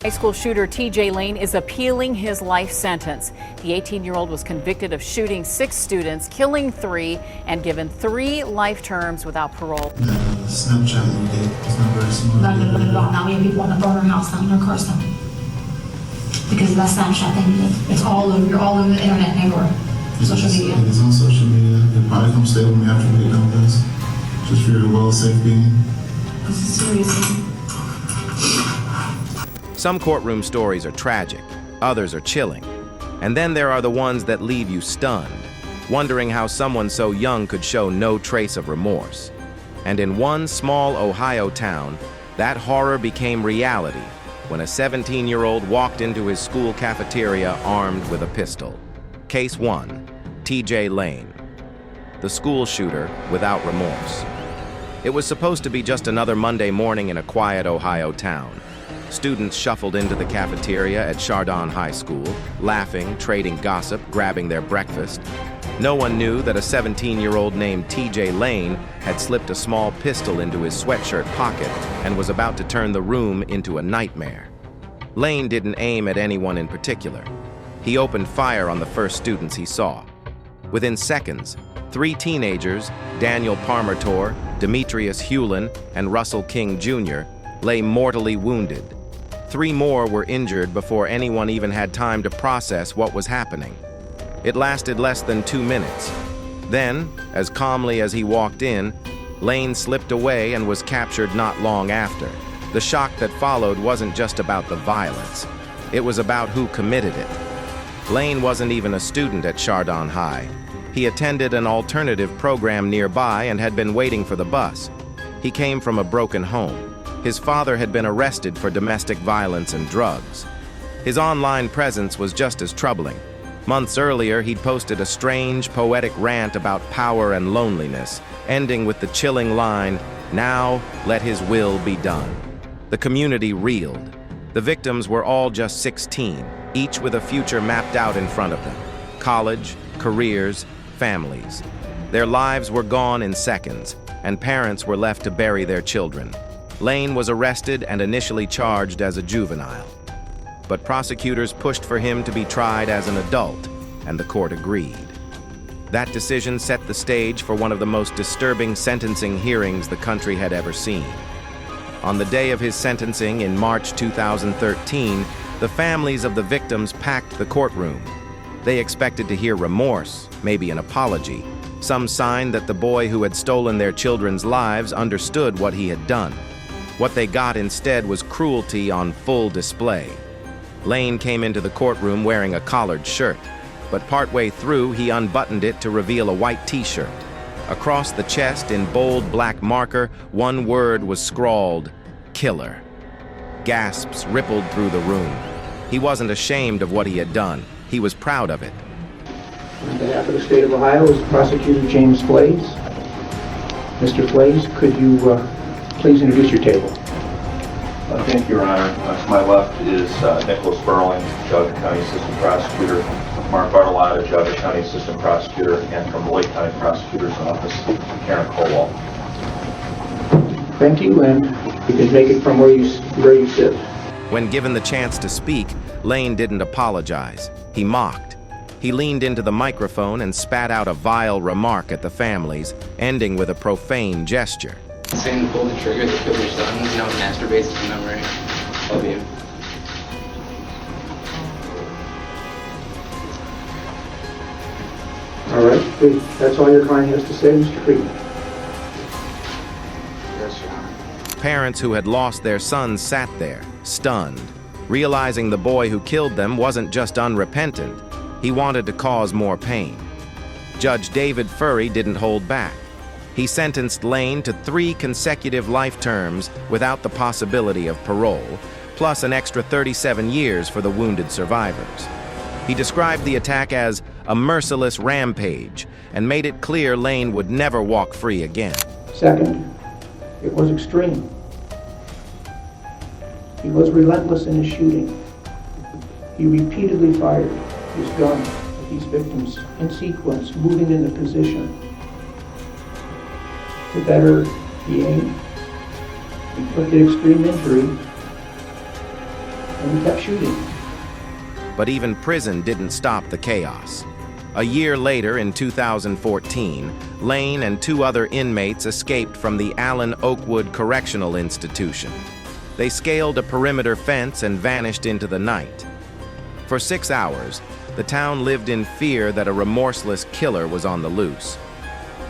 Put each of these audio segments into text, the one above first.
High school shooter TJ Lane is appealing his life sentence. The 18-year-old was convicted of shooting 6 students, killing 3, and given 3 life terms without parole. The Snapchat you did is not very similar. Now we have people in the burner house now in our cars now. Because of that Snapchat thing you did. It's all over, you're all over the internet and everywhere. Social media. It is on social media. You'll probably come stay with me after we get done with this. Just for your well safe being. This is serious. Some courtroom stories are tragic, others are chilling. And then there are the ones that leave you stunned, wondering how someone so young could show no trace of remorse. And in one small Ohio town, that horror became reality when a 17-year-old walked into his school cafeteria armed with a pistol. Case 1, TJ Lane, the school shooter without remorse. It was supposed to be just another Monday morning in a quiet Ohio town. Students shuffled into the cafeteria at Chardon High School, laughing, trading gossip, grabbing their breakfast. No one knew that a 17-year-old named TJ Lane had slipped a small pistol into his sweatshirt pocket and was about to turn the room into a nightmare. Lane didn't aim at anyone in particular. He opened fire on the first students he saw. Within seconds, 3 teenagers, Daniel Parmertor, Demetrius Hewlin, and Russell King Jr., lay mortally wounded. 3 more were injured before anyone even had time to process what was happening. It lasted less than 2 minutes. Then, as calmly as he walked in, Lane slipped away and was captured not long after. The shock that followed wasn't just about the violence. It was about who committed it. Lane wasn't even a student at Chardon High. He attended an alternative program nearby and had been waiting for the bus. He came from a broken home. His father had been arrested for domestic violence and drugs. His online presence was just as troubling. Months earlier, he'd posted a strange, poetic rant about power and loneliness, ending with the chilling line, "Now let his will be done." The community reeled. The victims were all just 16, each with a future mapped out in front of them. College, careers, families. Their lives were gone in seconds, and parents were left to bury their children. Lane was arrested and initially charged as a juvenile. But prosecutors pushed for him to be tried as an adult, and the court agreed. That decision set the stage for one of the most disturbing sentencing hearings the country had ever seen. On the day of his sentencing in March 2013, the families of the victims packed the courtroom. They expected to hear remorse, maybe an apology, some sign that the boy who had stolen their children's lives understood what he had done. What they got instead was cruelty on full display. Lane came into the courtroom wearing a collared shirt, but partway through he unbuttoned it to reveal a white t-shirt. Across the chest in bold black marker, one word was scrawled, "Killer." Gasps rippled through the room. He wasn't ashamed of what he had done. He was proud of it. On behalf of the state of Ohio is Prosecutor James Flays. Mr. Flays, could you please introduce your table? Thank you, Your Honor. To my left is Nicholas Burling, Judge County Assistant Prosecutor, Mark Bartolotta, Judge County Assistant Prosecutor, and from the Lake County Prosecutor's Office, Karen Colwell. Thank you, and you can take it from where you sit. When given the chance to speak, Lane didn't apologize. He mocked. He leaned into the microphone and spat out a vile remark at the families, ending with a profane gesture. Saying to pull the trigger that killed your son, masturbates to the memory of you. All right, please. That's all your client has to say, Mr. Friedman. Yes, Your Honor. Parents who had lost their sons sat there, stunned, realizing the boy who killed them wasn't just unrepentant. He wanted to cause more pain. Judge David Furry didn't hold back. He sentenced Lane to 3 consecutive life terms without the possibility of parole, plus an extra 37 years for the wounded survivors. He described the attack as a merciless rampage and made it clear Lane would never walk free again. Second, it was extreme. He was relentless in his shooting. He repeatedly fired his gun at these victims in sequence, moving into position. To better the aim, inflicted extreme injury, and we kept shooting. But even prison didn't stop the chaos. A year later, in 2014, Lane and 2 other inmates escaped from the Allen Oakwood Correctional Institution. They scaled a perimeter fence and vanished into the night. For 6 hours, the town lived in fear that a remorseless killer was on the loose.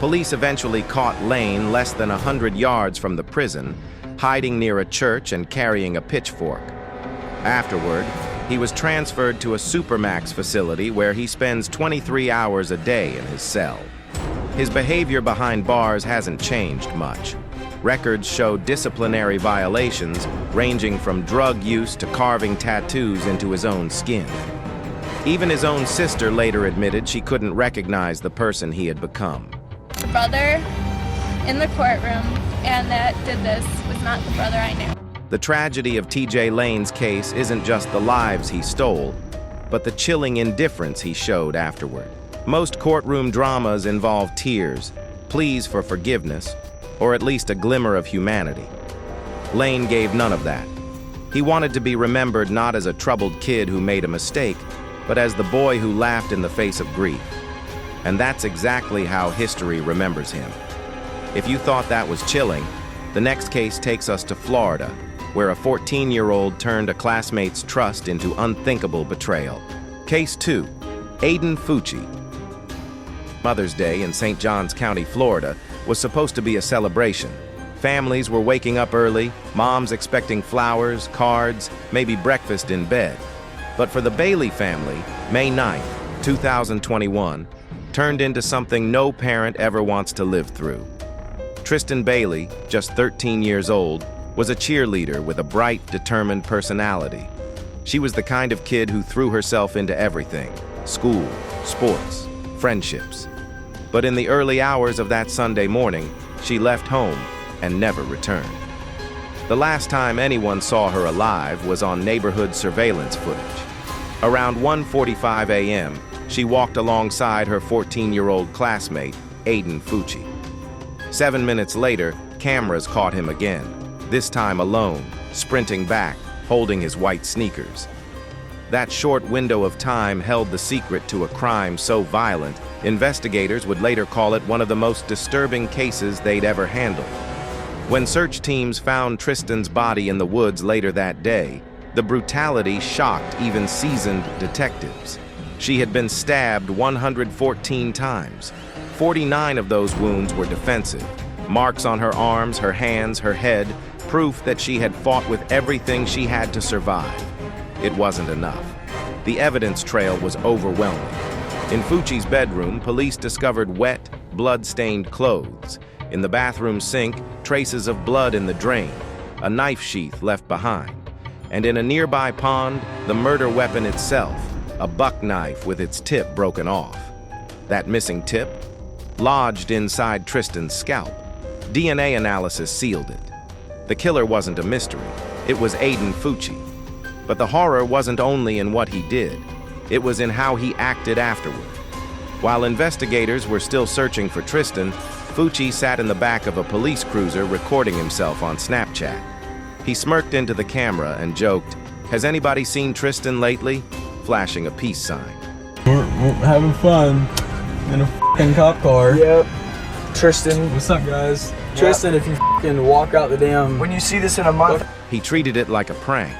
Police eventually caught Lane less than 100 yards from the prison, hiding near a church and carrying a pitchfork. Afterward, he was transferred to a Supermax facility where he spends 23 hours a day in his cell. His behavior behind bars hasn't changed much. Records show disciplinary violations ranging from drug use to carving tattoos into his own skin. Even his own sister later admitted she couldn't recognize the person he had become. The brother in the courtroom and that did this was not the brother I knew. The tragedy of TJ Lane's case isn't just the lives he stole, but the chilling indifference he showed afterward. Most courtroom dramas involve tears, pleas for forgiveness, or at least a glimmer of humanity. Lane gave none of that. He wanted to be remembered not as a troubled kid who made a mistake, but as the boy who laughed in the face of grief. And that's exactly how history remembers him. If you thought that was chilling, the next case takes us to Florida, where a 14-year-old turned a classmate's trust into unthinkable betrayal. Case 2, Aiden Fucci. Mother's Day in St. Johns County, Florida, was supposed to be a celebration. Families were waking up early, moms expecting flowers, cards, maybe breakfast in bed. But for the Bailey family, May 9th, 2021, turned into something no parent ever wants to live through. Tristan Bailey, just 13 years old, was a cheerleader with a bright, determined personality. She was the kind of kid who threw herself into everything: school, sports, friendships. But in the early hours of that Sunday morning, she left home and never returned. The last time anyone saw her alive was on neighborhood surveillance footage. Around 1:45 a.m., she walked alongside her 14-year-old classmate, Aiden Fucci. 7 minutes later, cameras caught him again, this time alone, sprinting back, holding his white sneakers. That short window of time held the secret to a crime so violent, investigators would later call it one of the most disturbing cases they'd ever handled. When search teams found Tristan's body in the woods later that day, the brutality shocked even seasoned detectives. She had been stabbed 114 times. 49 of those wounds were defensive. Marks on her arms, her hands, her head, proof that she had fought with everything she had to survive. It wasn't enough. The evidence trail was overwhelming. In Fucci's bedroom, police discovered wet, blood-stained clothes. In the bathroom sink, traces of blood in the drain, a knife sheath left behind. And in a nearby pond, the murder weapon itself, a buck knife with its tip broken off. That missing tip? Lodged inside Tristan's scalp. DNA analysis sealed it. The killer wasn't a mystery. It was Aiden Fucci. But the horror wasn't only in what he did. It was in how he acted afterward. While investigators were still searching for Tristan, Fucci sat in the back of a police cruiser recording himself on Snapchat. He smirked into the camera and joked, "Has anybody seen Tristan lately?" flashing a peace sign. We're having fun in a f***ing cop car. Yep. Tristan. What's up, guys? Yep. Tristan, if you f***ing walk out the damn... When you see this in a month. He treated it like a prank,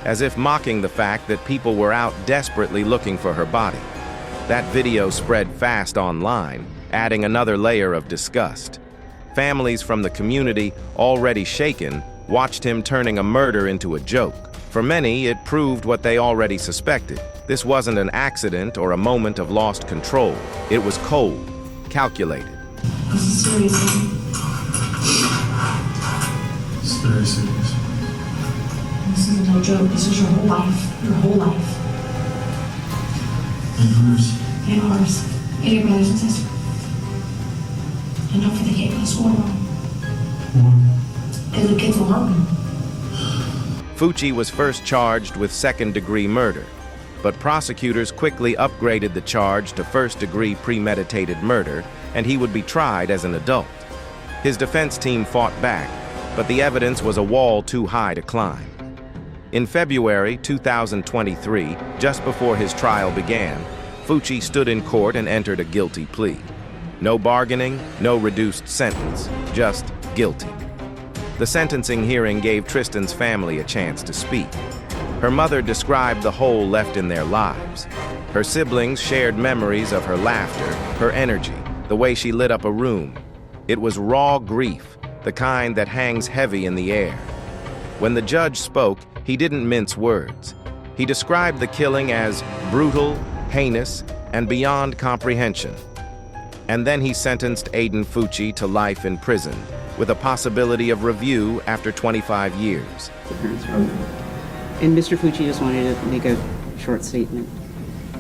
as if mocking the fact that people were out desperately looking for her body. That video spread fast online, adding another layer of disgust. Families from the community, already shaken, watched him turning a murder into a joke. For many, it proved what they already suspected. This wasn't an accident or a moment of lost control. It was cold, calculated. This is serious. It's very serious. This isn't no joke. This is your whole life. Your whole life. And hers. And ours. And your brothers and sisters. And don't forget the score wrong. Because the kids will hurt them. Fucci was first charged with second-degree murder, but prosecutors quickly upgraded the charge to first-degree premeditated murder, and he would be tried as an adult. His defense team fought back, but the evidence was a wall too high to climb. In February 2023, just before his trial began, Fucci stood in court and entered a guilty plea. No bargaining, no reduced sentence, just guilty. The sentencing hearing gave Tristan's family a chance to speak. Her mother described the hole left in their lives. Her siblings shared memories of her laughter, her energy, the way she lit up a room. It was raw grief, the kind that hangs heavy in the air. When the judge spoke, he didn't mince words. He described the killing as brutal, heinous, and beyond comprehension. And then he sentenced Aiden Fucci to life in prison, with a possibility of review after 25 years. And Mr. Fucci just wanted to make a short statement.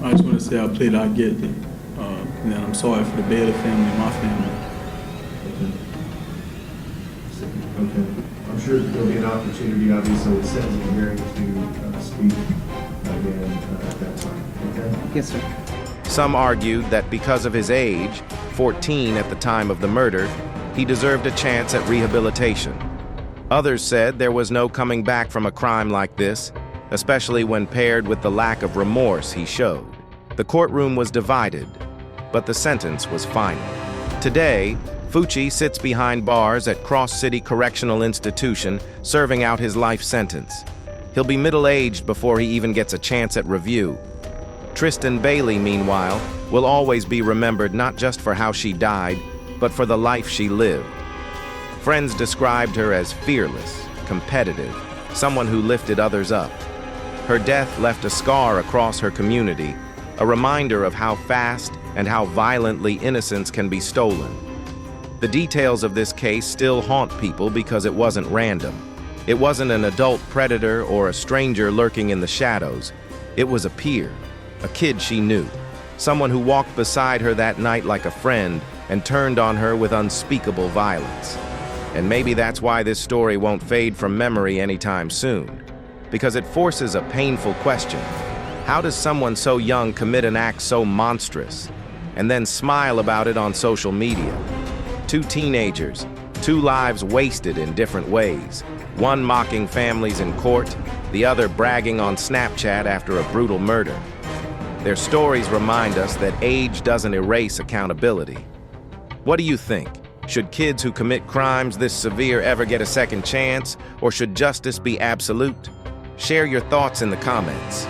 I just want to say I plead not guilty, and I'm sorry for the Bailey family and my family. Okay. I'm sure there'll be an opportunity, obviously, in sentencing hearing to speak again at that time. Okay? Yes, sir. Some argued that because of his age, 14 at the time of the murder, he deserved a chance at rehabilitation. Others said there was no coming back from a crime like this, especially when paired with the lack of remorse he showed. The courtroom was divided, but the sentence was final. Today, Fucci sits behind bars at Cross City Correctional Institution, serving out his life sentence. He'll be middle-aged before he even gets a chance at review. Tristan Bailey, meanwhile, will always be remembered not just for how she died, but for the life she lived. Friends described her as fearless, competitive, someone who lifted others up. Her death left a scar across her community, a reminder of how fast and how violently innocence can be stolen. The details of this case still haunt people because it wasn't random. It wasn't an adult predator or a stranger lurking in the shadows. It was a peer, a kid she knew, someone who walked beside her that night like a friend and turned on her with unspeakable violence. And maybe that's why this story won't fade from memory anytime soon, because it forces a painful question. How does someone so young commit an act so monstrous and then smile about it on social media? Two teenagers, two lives wasted in different ways, one mocking families in court, the other bragging on Snapchat after a brutal murder. Their stories remind us that age doesn't erase accountability. What do you think? Should kids who commit crimes this severe ever get a second chance, or should justice be absolute? Share your thoughts in the comments.